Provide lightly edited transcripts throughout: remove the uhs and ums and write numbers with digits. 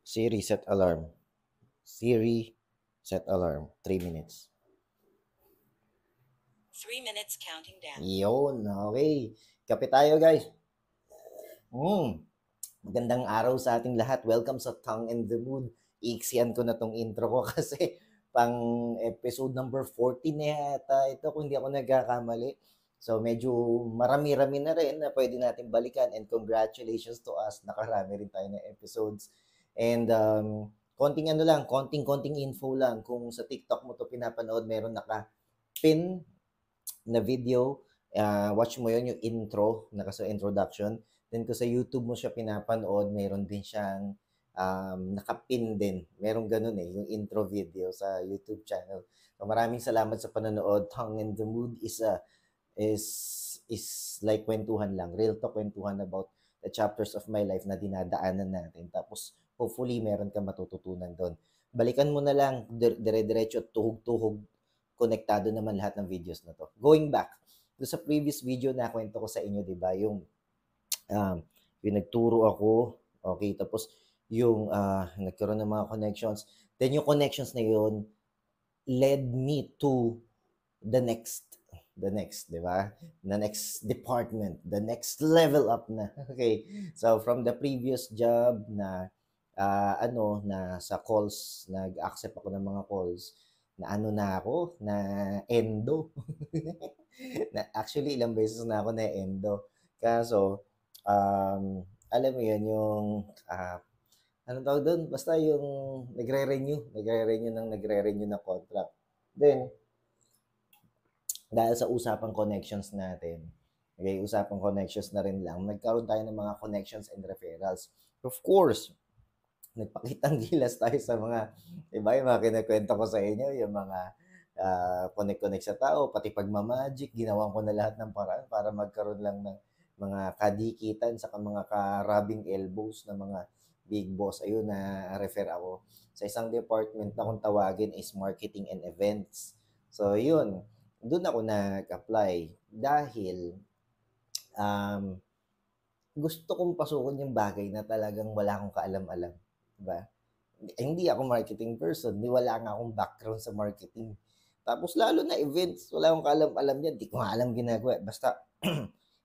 Siri, set alarm. Siri, set alarm. 3 minutes. 3 minutes counting down. Yun, okay. Kape tayo, guys. Magandang araw sa ating lahat. Welcome sa Tongue and the Mood. Iiksiyan ko na tong intro ko kasi pang episode number 14 na yata ito kung hindi ako nagkakamali. So medyo marami-rami na rin na pwede natin balikan, and congratulations to us. Nakarami rin tayo na episodes. And konting konting info lang. Kung sa TikTok mo to pinapanood, meron naka-pin na video. Watch mo yon, yung intro, nasa introduction. Then kung sa YouTube mo siya pinapanood, meron din siyang nakapin din. Meron ganun yung intro video sa YouTube channel. So maraming salamat sa panonood. Tongue and the Mood is is like kwentuhan lang, real talk kwentuhan about the chapters of my life na dinadaanan natin. Tapos hopefully meron ka matututunan doon. Balikan mo na lang, dire-diretso, tuhog-tuhog, konektado naman lahat ng videos na to. Going back, doon sa previous video na kwento ko sa inyo, di ba, um, yung nagturo ako, okay, tapos yung nagkaroon ng mga connections, then yung connections na yun led me to the next, di ba? The next department, the next level up na. Okay. So from the previous job na na sa calls, nag-accept ako ng mga calls, na ako, na endo. Na actually ilang beses na ako na endo. Kaso alam mo 'yun yung anong tawag doon? Basta yung nagre-renew ng contract. Then dahil sa usapang connections natin, okay, usapang connections na rin lang, nagkaroon tayo ng mga connections and referrals. Of course, nagpakitang gilas tayo sa mga, iba yung mga kinakwento ko sa inyo, yung mga connect-connect sa tao, pati pagmamagic, ginawan ko na lahat ng paraan para magkaroon lang ng mga kadikitan sa mga ka-rubbing elbows na mga big boss. Ayun, na refer ako sa isang department na kung tawagin is marketing and events. So, yun, doon ako nag-apply dahil um, gusto kong pasukin yung bagay na talagang wala akong kaalam-alam. Diba? Hindi ako marketing person, di wala nga akong background sa marketing. Tapos lalo na events, wala akong kaalam-alam yan, di ko nga alam ginagawa. Basta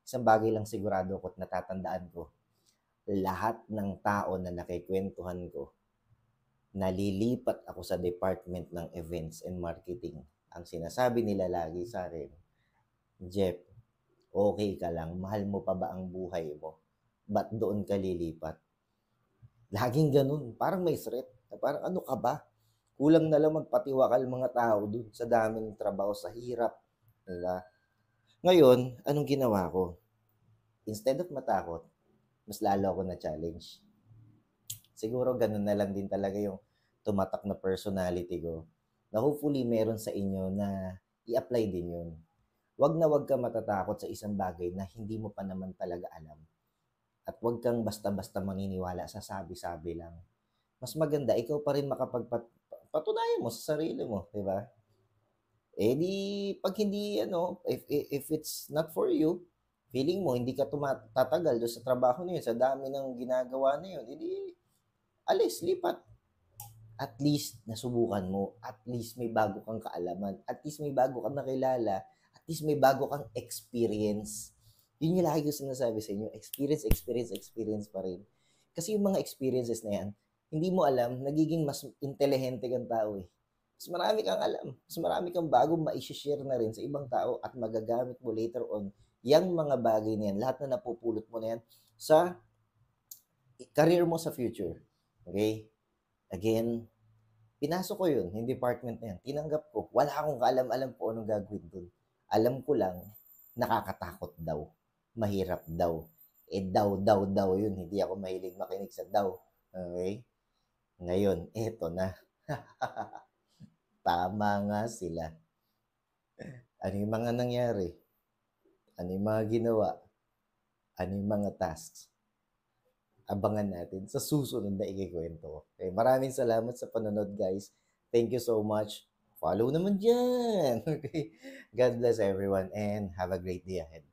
isang bagay lang sigurado ko at natatandaan ko, lahat ng tao na nakikwentuhan ko, nalilipat ako sa department ng events and marketing. Ang sinasabi nila lagi sa akin, Jeff, okay ka lang, mahal mo pa ba ang buhay mo? Ba't doon ka lilipat? Laging ganun, parang may threat. Parang ano ka ba? Kulang na lang magpatiwakal mga tao dun sa dami ng trabaho, sa hirap. Diba? Ngayon, anong ginawa ko? Instead of matakot, mas lalo ako na-challenge. Siguro ganun na lang din talaga yung tumatak na personality ko, na hopefully meron sa inyo na i-apply din yun. Wag na wag ka matatakot sa isang bagay na hindi mo pa naman talaga alam. At wag kang basta-basta maniniwala sa sabi-sabi lang. Mas maganda, ikaw pa rin makapagpatunayan mo sa sarili mo, di ba? Eh di, pag hindi, if it's not for you, feeling mo, hindi ka tatagal doon sa trabaho na yun, sa dami ng ginagawa na yun, edi, alis, lipat. At least, nasubukan mo. At least, may bago kang kaalaman. At least, may bago kang nakilala. At least, may bago kang experience. Yun yung lagi ko sinasabi sa inyo. Experience, experience, experience pa rin. Kasi yung mga experiences na yan, hindi mo alam, nagiging mas intelihente kang tao eh. Mas marami kang alam. Mas marami kang bagong ma-share na rin sa ibang tao at magagamit mo later on yung mga bagay na yan, lahat na napupulot mo na yan sa career mo sa future. Okay? Again, pinasok ko yun, yung department na yan. Tinanggap ko. Wala akong kaalam-alam po anong gagawin dun. Alam ko lang, nakakatakot daw. Mahirap daw. Daw yun. Hindi ako mahilig makinig sa daw. Okay? Ngayon, eto na. Tama nga sila. Ano yung mga nangyari? Ano yung mga ginawa? Ano yung mga tasks? Abangan natin sa susunod na ikikwento ko. Okay, maraming salamat sa panonood, guys. Thank you so much. Follow naman dyan. Okay? God bless everyone and have a great day ahead.